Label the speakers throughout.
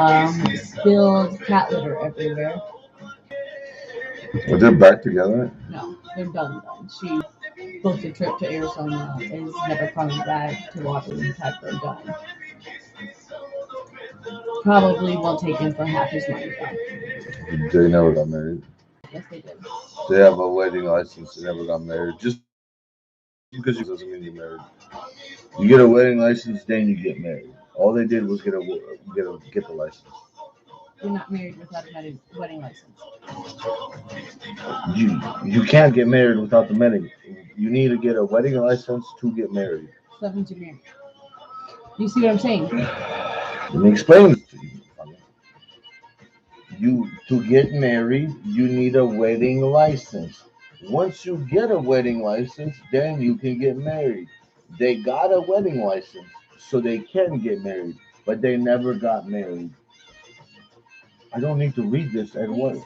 Speaker 1: Spilled cat litter everywhere.
Speaker 2: Are they back together?
Speaker 1: No, they're done. She booked a trip to Arizona and is never coming back to Washington. They're done. Probably won't take him for half his money back.
Speaker 2: They never got married.
Speaker 1: Yes, they did.
Speaker 2: They have a wedding license. They never got married. Just because you get a wedding license doesn't mean you're married. You get a wedding license, then you get married. All they did was get the license.
Speaker 1: You're not married without a wedding license.
Speaker 2: You can't get married without the wedding. You need to get a wedding license to get married.
Speaker 1: So that means you're married. You see what I'm saying?
Speaker 2: Let me explain this to you. To get married, you need a wedding license. Once you get a wedding license, then you can get married. They got a wedding license, so they can get married, but they never got married. I don't need to read this at what.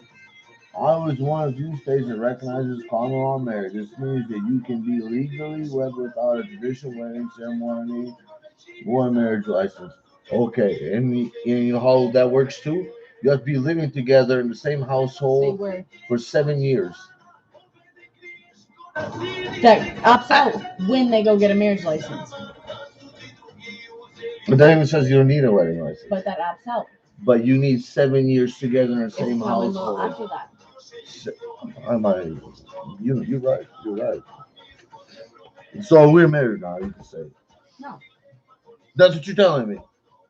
Speaker 2: I was one of few states that recognizes common law marriage. This means that you can be legally wed without a traditional wedding ceremony or a marriage license. Okay, and you know how that works too? You have to be living together in the same
Speaker 1: They
Speaker 2: household
Speaker 1: were.
Speaker 2: for 7 years.
Speaker 1: That opts out when they go get a marriage license.
Speaker 2: But that even says you don't need a wedding license.
Speaker 1: But that opts out.
Speaker 2: But you need 7 years together in the
Speaker 1: It's
Speaker 2: same
Speaker 1: common law
Speaker 2: household.
Speaker 1: after that.
Speaker 2: I might. You're right. You're right. So we're married now. You can say.
Speaker 1: No,
Speaker 2: That's what you're telling me.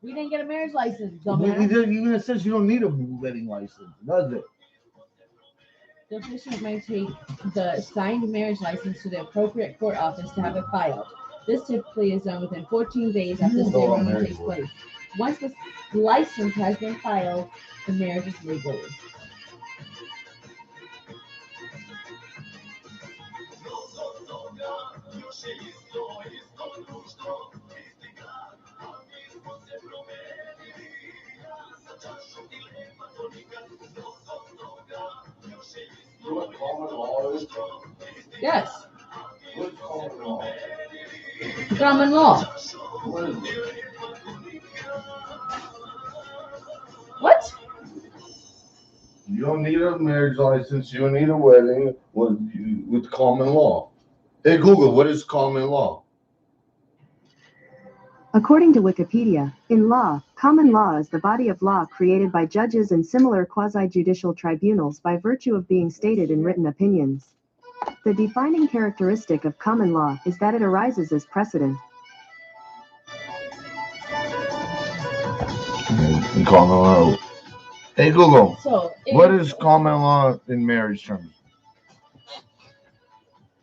Speaker 1: we didn't get a marriage license,
Speaker 2: Even it says you don't need a wedding license, does it?
Speaker 1: The official may take the signed marriage license to the appropriate court office to have it filed. This typically is done within 14 days after the ceremony takes place. Once the license has been filed, the marriage is legal.
Speaker 2: You know what common law is?
Speaker 1: Yes,
Speaker 2: What's common law?
Speaker 1: common law.
Speaker 2: What is it?
Speaker 1: What?
Speaker 2: You don't need a marriage license. You don't need a wedding with common law. Hey Google, what is common law?
Speaker 3: According to Wikipedia, in law, common law is the body of law created by judges and similar quasi-judicial tribunals by virtue of being stated in written opinions. The defining characteristic of common law is that it arises as precedent.
Speaker 2: In common law. Hey Google,
Speaker 1: So,
Speaker 2: what is common law in marriage terms?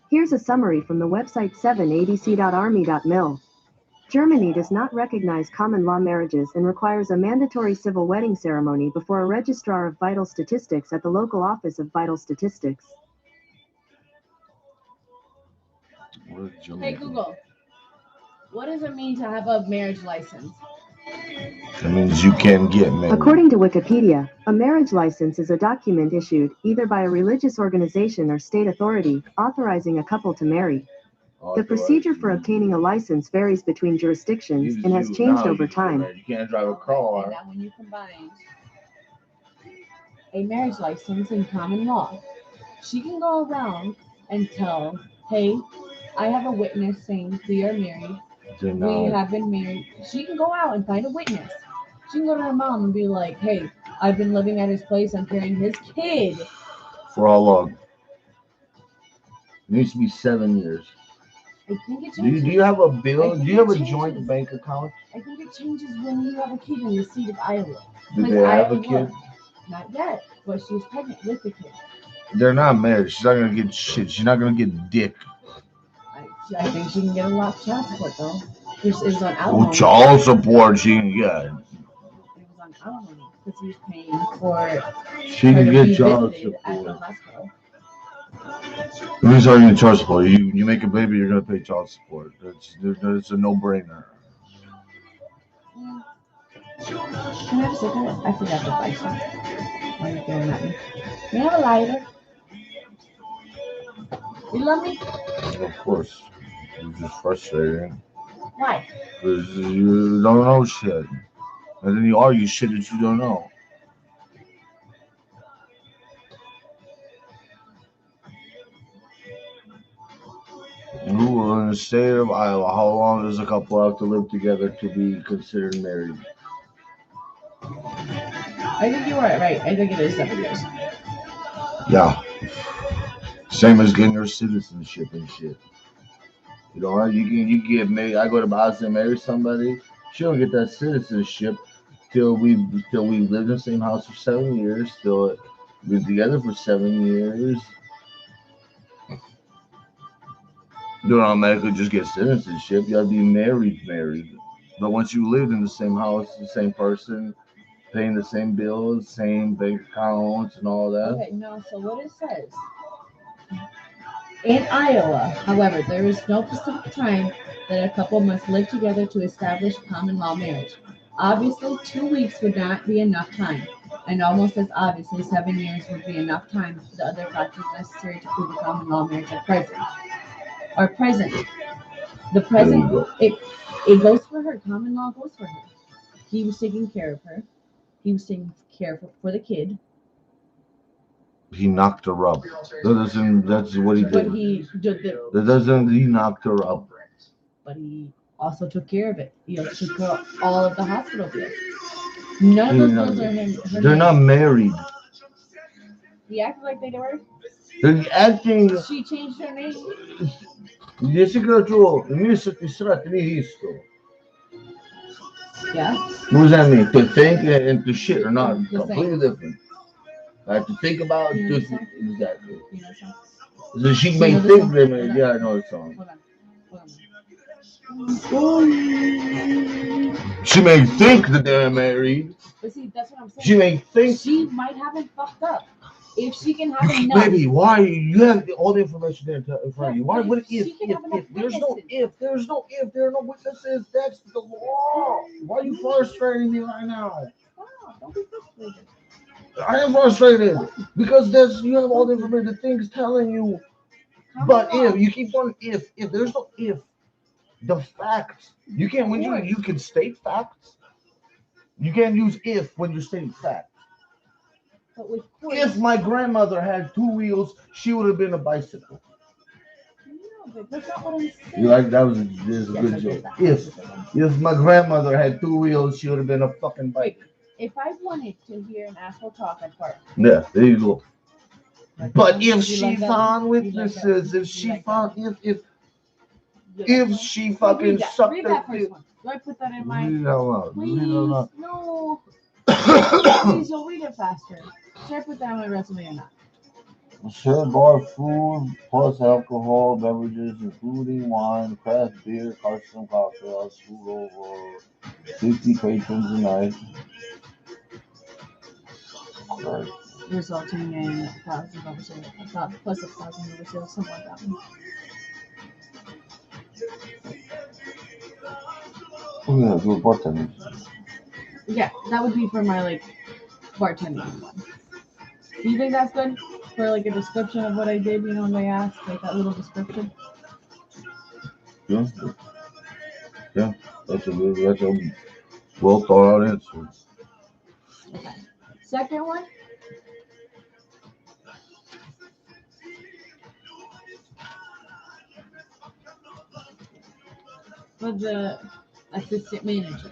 Speaker 3: Here's a summary from the website 7adc.army.mil. Germany does not recognize common law marriages and requires a mandatory civil wedding ceremony before a registrar of vital statistics at the local office of vital statistics.
Speaker 1: Hey Google, what does it mean to have a marriage license?
Speaker 2: That means you can get married.
Speaker 3: According to Wikipedia, a marriage license is a document issued either by a religious organization or state authority authorizing a couple to marry. The procedure for obtaining a license varies between jurisdictions and has changed over time.
Speaker 2: You can't drive a car.
Speaker 1: And now when you combine a marriage license and common law, she can go around and tell, hey, I have a witness saying we are married. We have been married. She can go out and find a witness. She can go to her mom and be like, hey, I've been living at his place. I'm carrying his kid.
Speaker 2: For how long? It needs to be 7 years.
Speaker 1: I think it
Speaker 2: Do
Speaker 1: changes.
Speaker 2: you have a bill?
Speaker 1: I
Speaker 2: Do
Speaker 1: think
Speaker 2: you have
Speaker 1: it
Speaker 2: a joint
Speaker 1: changes.
Speaker 2: bank account?
Speaker 1: I think it changes when you have a kid in the state of Iowa.
Speaker 2: Do
Speaker 1: Because
Speaker 2: they have a
Speaker 1: Iowa-
Speaker 2: kid?
Speaker 1: Not yet, but she was pregnant with the kid.
Speaker 2: They're not married. She's not gonna get shit. She's not gonna get dick.
Speaker 1: I think she can get a lot of child support though. It was on alimony.
Speaker 2: Oh, child support she can get.
Speaker 1: It was on alimony because he was paying for
Speaker 2: She
Speaker 1: her
Speaker 2: can
Speaker 1: to
Speaker 2: get
Speaker 1: be
Speaker 2: child
Speaker 1: visited at the
Speaker 2: support.
Speaker 1: hospital.
Speaker 2: Let me tell you, child support. You make a baby, you're gonna pay child support. It's a no-brainer.
Speaker 1: Can I have a cigarette? I forgot to buy some. Why are you doing that? Can you have a lighter? You love me?
Speaker 2: Of course. You're just frustrating.
Speaker 1: Why?
Speaker 2: Because you don't know shit. And then you argue shit that you don't know. Who in the state of Iowa, how long does a couple have to live together to be considered married?
Speaker 1: I think you are right. I think it is 7 years.
Speaker 2: Yeah. Same as getting your citizenship and shit. You know, you can get married. I go to Boston and marry somebody. She don't get that citizenship till we lived in the same house for 7 years. Still been together for 7 years. You don't automatically just get citizenship. You have to be married. But once you lived in the same house, the same person, paying the same bills, same bank accounts, and all that.
Speaker 1: Okay, no, so what it says in Iowa, however, there is no specific time that a couple must live together to establish common law marriage. Obviously, 2 weeks would not be enough time, and almost as obviously, 7 years would be enough time for the other factors necessary to prove a common law marriage are present. Are present. The present, it goes for her. Common law goes for her. He was taking care of her. He was taking care for the kid.
Speaker 2: He knocked her up. That's what he did.
Speaker 1: But he did the,
Speaker 2: That doesn't. He knocked her up.
Speaker 1: but he also took care of it. He also took care of all of the hospital bills. None of those bills are him.
Speaker 2: They're not married.
Speaker 1: He acted like they were.
Speaker 2: They're acting.
Speaker 1: She changed her name.
Speaker 2: Jesi Građo, nisu ti srati, nije isto.
Speaker 1: Yeah.
Speaker 2: What does that mean? To think and to shit are not
Speaker 1: The
Speaker 2: completely
Speaker 1: same.
Speaker 2: different. I have to think about
Speaker 1: You know
Speaker 2: just
Speaker 1: the song?
Speaker 2: exactly.
Speaker 1: You know the song?
Speaker 2: So she
Speaker 1: You
Speaker 2: may
Speaker 1: know the
Speaker 2: think
Speaker 1: song?
Speaker 2: that,
Speaker 1: Hold on.
Speaker 2: yeah, I know the song.
Speaker 1: Hold on. Hold on.
Speaker 2: She may think that they're married.
Speaker 1: But see, that's what I'm saying.
Speaker 2: She may think.
Speaker 1: She might have it fucked up. If she can have enough.
Speaker 2: Baby, why you have all the information there in front of you? Why would if there's no if there are no witnesses, that's the law. Why are you frustrating me right now?
Speaker 1: Wow, don't be frustrated.
Speaker 2: I am frustrated because there's you have all the information, the things telling you. But if you keep on if there's no if, the facts you can't when you can state facts. You can't use if when you're stating facts.
Speaker 1: But with
Speaker 2: If my grandmother had 2 wheels, she would have been a bicycle.
Speaker 1: No, but that's not what I'm saying.
Speaker 2: You like that was a good joke. If my grandmother had 2 wheels, she would have been a fucking bicycle.
Speaker 1: If I wanted to hear an asshole talk, I'd fart.
Speaker 2: Yeah, there you go.
Speaker 1: Like
Speaker 2: But
Speaker 1: that?
Speaker 2: if
Speaker 1: You
Speaker 2: she
Speaker 1: like that?
Speaker 2: found
Speaker 1: You
Speaker 2: witnesses,
Speaker 1: like
Speaker 2: if she
Speaker 1: like
Speaker 2: found
Speaker 1: that?
Speaker 2: if she fucking sucked
Speaker 1: read
Speaker 2: her
Speaker 1: that
Speaker 2: dick.
Speaker 1: first one. Do I put that in my?
Speaker 2: Read it out loud.
Speaker 1: Please,
Speaker 2: Read it out loud.
Speaker 1: no. Please, you'll read it faster. Should I put that on my resume or not?
Speaker 2: Share bar food plus alcohol beverages, including wine, craft beer, custom cocktails, food over 50 patrons a night. Right.
Speaker 1: Resulting in 1,000 oversales, plus 1,000 oversales, something like that.
Speaker 2: Oh yeah, do a bartender.
Speaker 1: Yeah, that would be for my like bartending one. Do you think that's good for like a description of what I did? You know, when they ask like that little description.
Speaker 2: Yeah, yeah, that's a well thought out answer.
Speaker 1: Okay. Second one. For the assistant manager,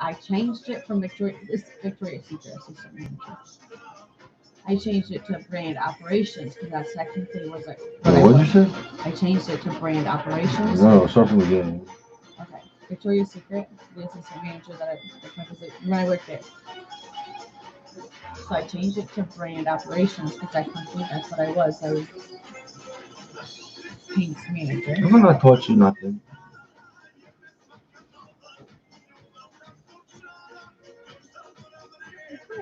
Speaker 1: I changed it from Victoria's Secret assistant manager. I changed it to brand operations because that technically was like.
Speaker 2: What did you say?
Speaker 1: I changed it to brand operations.
Speaker 2: No, start from the beginning.
Speaker 1: Okay, Victoria's Secret, the assistant manager that when I worked there. So I changed it to brand operations because technically that's what I was. I was Pink's manager.
Speaker 2: I'm not taught you nothing.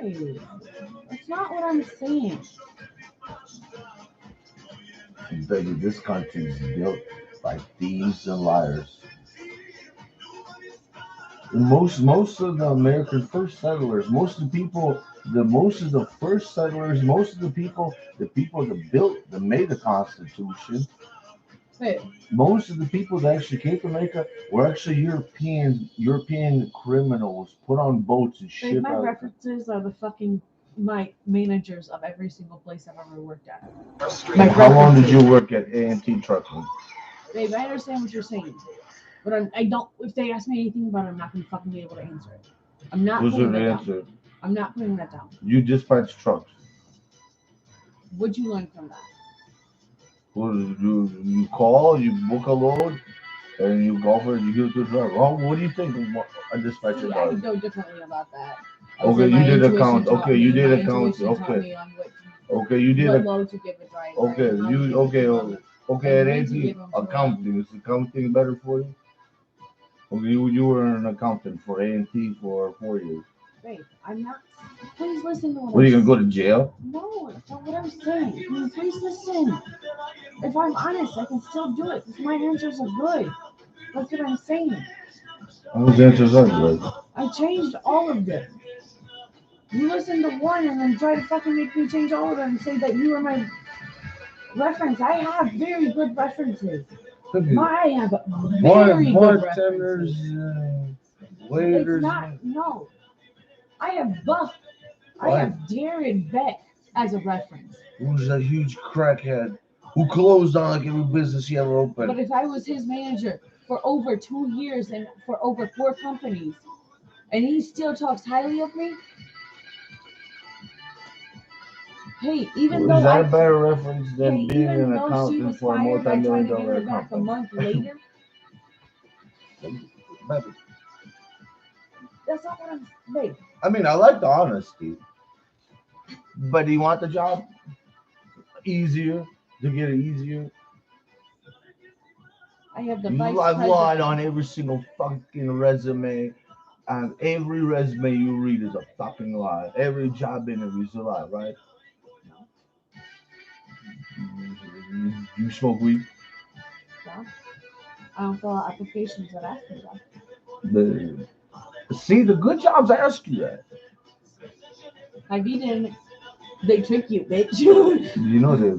Speaker 1: Hey, that's not what I'm saying.
Speaker 2: Baby, this country is built by thieves and liars. And most of the American first settlers, most of the people, most of the first settlers, most of the people that built, that made the Constitution,
Speaker 1: Wait,
Speaker 2: Most of the people that actually came to America were actually European criminals put on boats and
Speaker 1: wait,
Speaker 2: shipped
Speaker 1: my
Speaker 2: out.
Speaker 1: references are the fucking my managers of every single place I've ever worked at.
Speaker 2: And how long did you work at A&T Trucking?
Speaker 1: Babe, I understand what you're saying, but I don't. If they ask me anything about it, I'm not gonna fucking be able to answer it. I'm not
Speaker 2: Who's
Speaker 1: putting
Speaker 2: the
Speaker 1: that down.
Speaker 2: answer?
Speaker 1: I'm not putting that down.
Speaker 2: You dispatch trucks.
Speaker 1: What'd you learn from that?
Speaker 2: You call, you book a load, and you go for it. You give it to the driver. Oh, what do you think a dispatcher
Speaker 1: See, I
Speaker 2: does?
Speaker 1: know differently about that. I would
Speaker 2: Okay,
Speaker 1: say
Speaker 2: you
Speaker 1: my
Speaker 2: did
Speaker 1: intuition
Speaker 2: account.
Speaker 1: taught
Speaker 2: Okay,
Speaker 1: me-
Speaker 2: you did
Speaker 1: my
Speaker 2: account.
Speaker 1: intuition taught
Speaker 2: Okay,
Speaker 1: me on
Speaker 2: okay, you did
Speaker 1: what
Speaker 2: a.
Speaker 1: load to give a driver.
Speaker 2: Okay,
Speaker 1: and how to
Speaker 2: you
Speaker 1: give
Speaker 2: okay?
Speaker 1: it to them,
Speaker 2: Okay,
Speaker 1: and
Speaker 2: at
Speaker 1: when to
Speaker 2: AT
Speaker 1: give them to them.
Speaker 2: accounting is accounting better for you? Okay, you were an accountant for A&T for 4 years.
Speaker 1: Babe, I'm not. Please listen to what
Speaker 2: What are you
Speaker 1: I'm
Speaker 2: gonna go to jail?
Speaker 1: No, that's not what I'm saying. Please listen. If I'm honest, I can still do it because my answers are good. That's what I'm saying.
Speaker 2: Those answers are good.
Speaker 1: I changed all of them. You listen to one and then try to fucking make me change all of them and say that you are my reference. I have very good references. I have very good
Speaker 2: Bartenders,
Speaker 1: references. It's
Speaker 2: waiters.
Speaker 1: not, no. I have Buff. I
Speaker 2: Why?
Speaker 1: have Darren Beck as a reference.
Speaker 2: Who's a huge crackhead who closed on like every business he ever
Speaker 1: But
Speaker 2: opened.
Speaker 1: if I was his manager for over 2 years and for over 4 companies, and he still talks highly of me, hey, even though
Speaker 2: Is that
Speaker 1: I
Speaker 2: a better reference
Speaker 1: hey,
Speaker 2: than being
Speaker 1: even
Speaker 2: an
Speaker 1: though she
Speaker 2: accountant
Speaker 1: was
Speaker 2: for a
Speaker 1: fired, I tried
Speaker 2: multi-million
Speaker 1: to get her
Speaker 2: dollar
Speaker 1: back a
Speaker 2: company?
Speaker 1: month later.
Speaker 2: Baby,
Speaker 1: That's not what I'm saying.
Speaker 2: I mean, I like the honesty, but do you want the job easier to get it easier?
Speaker 1: I have the
Speaker 2: You
Speaker 1: vice
Speaker 2: I've lied
Speaker 1: president.
Speaker 2: on every single fucking resume. And every resume you read is a fucking lie. Every job interview is a lie, right? You smoke weed?
Speaker 1: Yeah. I don't fill out applications that ask me that.
Speaker 2: See, the good jobs ask you that.
Speaker 1: Have you didn't? They trick you, bitch.
Speaker 2: You know they.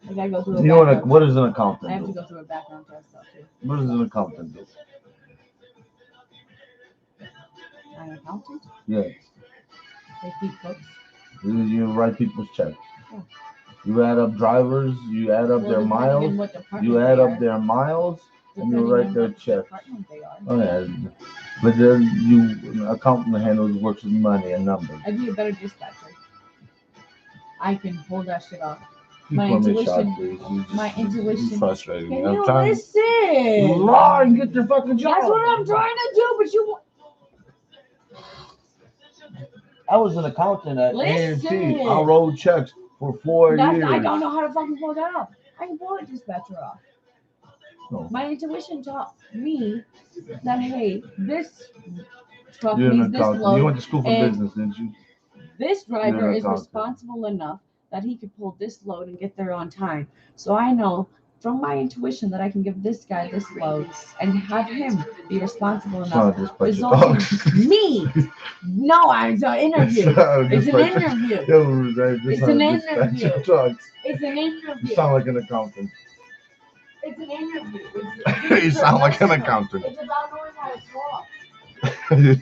Speaker 1: I gotta go through a
Speaker 2: You know what?
Speaker 1: background.
Speaker 2: What does an
Speaker 1: I
Speaker 2: accountant
Speaker 1: have to
Speaker 2: do?
Speaker 1: go through a background test though too.
Speaker 2: What does an accountant do?
Speaker 1: I'm an accountant.
Speaker 2: Yeah,
Speaker 1: They keep books.
Speaker 2: you write people's checks.
Speaker 1: Yeah.
Speaker 2: You add up drivers. You add up their
Speaker 1: depending
Speaker 2: miles.
Speaker 1: on what department
Speaker 2: You add
Speaker 1: they
Speaker 2: up
Speaker 1: are.
Speaker 2: their miles, and you
Speaker 1: Depending
Speaker 2: write
Speaker 1: on
Speaker 2: their
Speaker 1: what
Speaker 2: checks.
Speaker 1: department they are.
Speaker 2: Oh yeah, but then an accountant handles works with money and numbers.
Speaker 1: I'd be a better dispatcher. I can pull that shit off.
Speaker 2: You
Speaker 1: My
Speaker 2: pour me a shot,
Speaker 1: intuition.
Speaker 2: please.
Speaker 1: My intuition.
Speaker 2: You frustrating me.
Speaker 1: Can
Speaker 2: I'm
Speaker 1: you
Speaker 2: trying to
Speaker 1: listen?
Speaker 2: lie and get your fucking job.
Speaker 1: That's what I'm trying to do, but you.
Speaker 2: I was an accountant at A&T.
Speaker 1: Listen.
Speaker 2: I wrote checks for 4 years.
Speaker 1: I don't know how to fucking pull that off. I can pull a dispatcher off.
Speaker 2: No.
Speaker 1: My intuition taught me that hey, this truck
Speaker 2: You're an
Speaker 1: needs this
Speaker 2: accountant.
Speaker 1: load.
Speaker 2: You went to school for
Speaker 1: and
Speaker 2: business, didn't you?
Speaker 1: This driver
Speaker 2: You're an
Speaker 1: is
Speaker 2: accountant.
Speaker 1: responsible enough that he could pull this load and get there on time. So I know from my intuition that I can give this guy this load and have him be responsible
Speaker 2: It's not
Speaker 1: enough,
Speaker 2: a dispatcher
Speaker 1: resulting
Speaker 2: talk.
Speaker 1: me. No, it's an interview. It's an interview. It's an interview. It's an
Speaker 2: You
Speaker 1: interview.
Speaker 2: sound like an accountant.
Speaker 1: It's an interview.
Speaker 2: You sound like an accountant.
Speaker 1: It's about knowing how to talk.
Speaker 2: It's-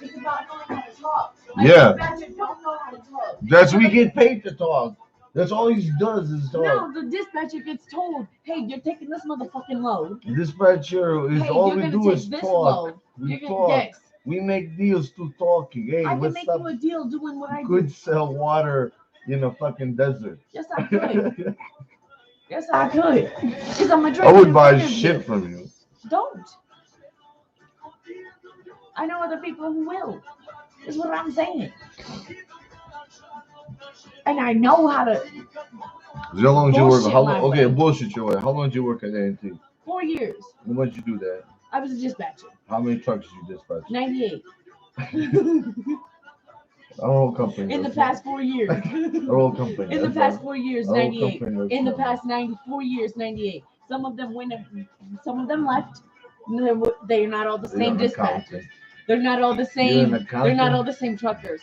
Speaker 1: It's about knowing how to talk.
Speaker 2: Yeah.
Speaker 1: Dispatcher don't know how to talk.
Speaker 2: That's what we get paid to talk. That's all he does is talk.
Speaker 1: No, the dispatcher gets told, hey, you're taking this motherfucking load.
Speaker 2: Dispatcher is
Speaker 1: Hey,
Speaker 2: all
Speaker 1: you're
Speaker 2: we
Speaker 1: gonna
Speaker 2: do
Speaker 1: take
Speaker 2: is
Speaker 1: this
Speaker 2: talk.
Speaker 1: load.
Speaker 2: We
Speaker 1: You're
Speaker 2: talk.
Speaker 1: gonna, yes.
Speaker 2: We make deals through talking. Hey,
Speaker 1: I can
Speaker 2: what's
Speaker 1: make
Speaker 2: up?
Speaker 1: you a deal doing what I
Speaker 2: You
Speaker 1: do.
Speaker 2: could sell water in a fucking desert.
Speaker 1: Yes, I could. Yes, I could. Because I'm a
Speaker 2: I
Speaker 1: drink
Speaker 2: would
Speaker 1: in
Speaker 2: buy
Speaker 1: front of
Speaker 2: shit
Speaker 1: you.
Speaker 2: from you.
Speaker 1: Don't. I know other people who will. Is what I'm saying. And I know how to.
Speaker 2: How long did you work?
Speaker 1: Bullshit
Speaker 2: How
Speaker 1: my
Speaker 2: long? Okay,
Speaker 1: way.
Speaker 2: bullshit your way. How long did you work at A&T?
Speaker 1: 4 years.
Speaker 2: And when did you do that?
Speaker 1: I was a dispatcher.
Speaker 2: How many trucks did you dispatch?
Speaker 1: 98.
Speaker 2: Our whole company.
Speaker 1: In the
Speaker 2: does
Speaker 1: past 4 years.
Speaker 2: Our whole company.
Speaker 1: In the
Speaker 2: does
Speaker 1: past
Speaker 2: that.
Speaker 1: 4 years,
Speaker 2: Our whole
Speaker 1: 98.
Speaker 2: company does
Speaker 1: In the
Speaker 2: that.
Speaker 1: past 94 years, 98. Some of them went. Some of them left. They're not all the
Speaker 2: You're
Speaker 1: same
Speaker 2: an
Speaker 1: dispatchers.
Speaker 2: accountant.
Speaker 1: They're not all the
Speaker 2: You're an
Speaker 1: same. They're not
Speaker 2: accountant?
Speaker 1: all the same truckers.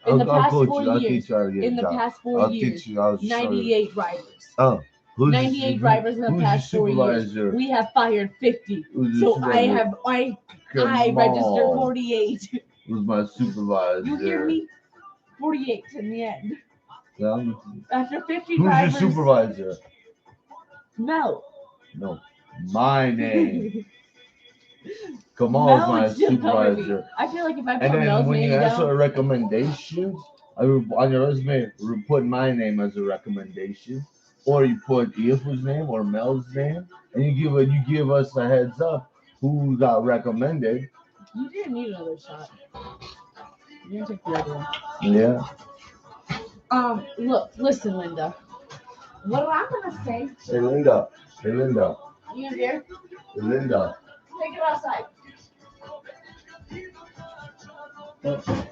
Speaker 1: In the past
Speaker 2: coach
Speaker 1: 4
Speaker 2: you. I'll
Speaker 1: years.
Speaker 2: teach you how to get
Speaker 1: In
Speaker 2: a
Speaker 1: the
Speaker 2: job.
Speaker 1: past 4
Speaker 2: I'll
Speaker 1: years.
Speaker 2: teach you. I'll show you.
Speaker 1: 98 drivers.
Speaker 2: Oh,
Speaker 1: 98 drivers in the past 4 years. We have fired 50. So I registered 48.
Speaker 2: Who's my supervisor?
Speaker 1: You hear me? 48 in the end.
Speaker 2: Yeah.
Speaker 1: After 50
Speaker 2: Who's
Speaker 1: drivers.
Speaker 2: your supervisor?
Speaker 1: Mel.
Speaker 2: No, my name. Kamal's
Speaker 1: Mel
Speaker 2: my
Speaker 1: would still cover me.
Speaker 2: supervisor.
Speaker 1: I feel like if I put
Speaker 2: And then
Speaker 1: Mel's
Speaker 2: when
Speaker 1: name
Speaker 2: you ask
Speaker 1: down,
Speaker 2: for a recommendation, on your resume, put my name as a recommendation, or you put Ifu's name or Mel's name, and you give us a heads up who got recommended.
Speaker 1: You didn't need another shot. You're gonna take the other one.
Speaker 2: Yeah.
Speaker 1: Look, listen, Linda. What I'm gonna say.
Speaker 2: Hey, Linda. Hey, Linda.
Speaker 1: You here?
Speaker 2: Hey, Linda.
Speaker 1: Take it outside. That one.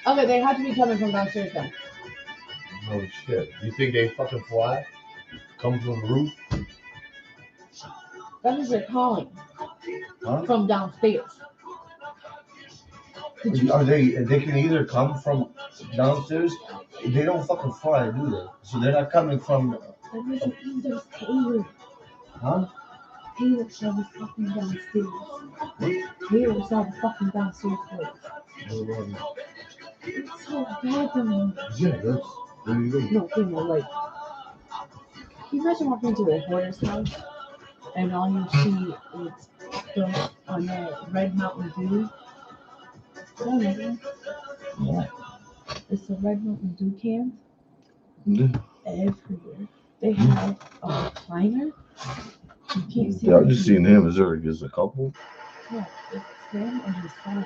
Speaker 1: Okay, they have to be coming from downstairs then.
Speaker 2: Oh shit! You think they fucking fly? Come from the roof?
Speaker 1: That means they're calling.
Speaker 2: Huh?
Speaker 1: From downstairs.
Speaker 2: Are they? They can either come from downstairs. They don't fucking fly, do they? So they're not coming from.
Speaker 1: That means either Taylor.
Speaker 2: Huh?
Speaker 1: Taylor saw the fucking downstairs. Taylor saw the fucking downstairs place. It's so bad to me.
Speaker 2: Yeah, that's. There you go.
Speaker 1: No, like. Can you imagine walking into a Hoyer's house and all you see is the on that Red Mountain Dew?
Speaker 2: What?
Speaker 1: It's the Red Mountain Dew cans.
Speaker 2: Yeah.
Speaker 1: Everywhere. They have a recliner. You can't see.
Speaker 2: Yeah, I've just seen him. Is there a couple?
Speaker 1: Yeah, it's him and his son.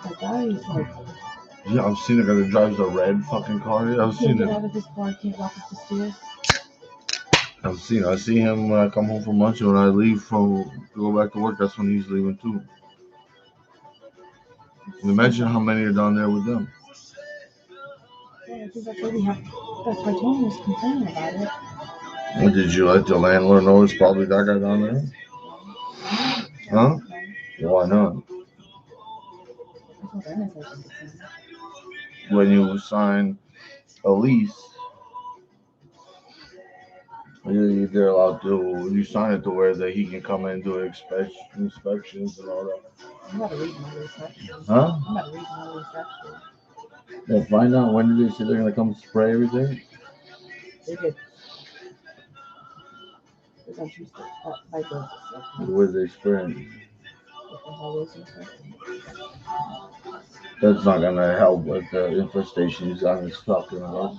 Speaker 1: The guy is like.
Speaker 2: Yeah, I've seen a guy that drives a red fucking car. Yeah, I've seen
Speaker 1: Can't get
Speaker 2: him.
Speaker 1: out of his car, can't walk up the stairs.
Speaker 2: I see him when I come home from lunch, and when I leave to go back to work, that's when he's leaving too. Imagine how many are down there with them.
Speaker 1: Yeah, I think that's why Tony was complaining about it.
Speaker 2: Well, did you let the landlord know it's probably that guy down there? Huh? Why not? When you sign a lease, they're allowed to. You sign it to where that he can come in and do inspections and all that.
Speaker 1: I'm about to read my lease actually.
Speaker 2: Huh?
Speaker 1: I'm about to read my lease actually.
Speaker 2: Yeah, find out when did they say they're gonna come spray everything?
Speaker 1: They did. It's on Tuesday. By Thursday.
Speaker 2: Where they spraying?
Speaker 1: With the hallways and stuff.
Speaker 2: That's not gonna help with the infestation he's on his fucking house.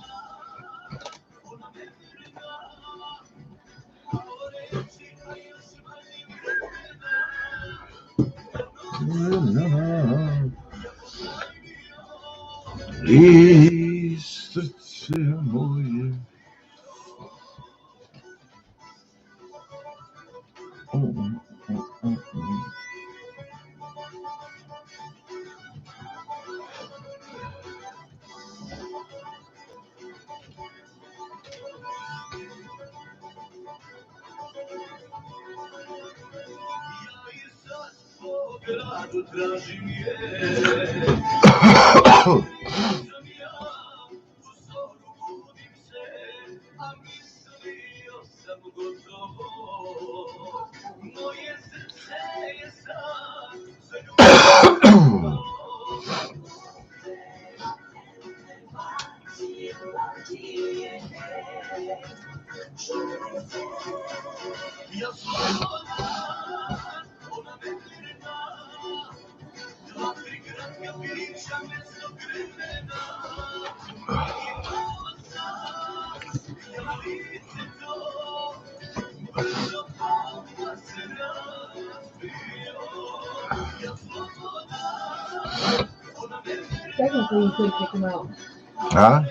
Speaker 1: Technically, you could kick him out.
Speaker 2: Huh?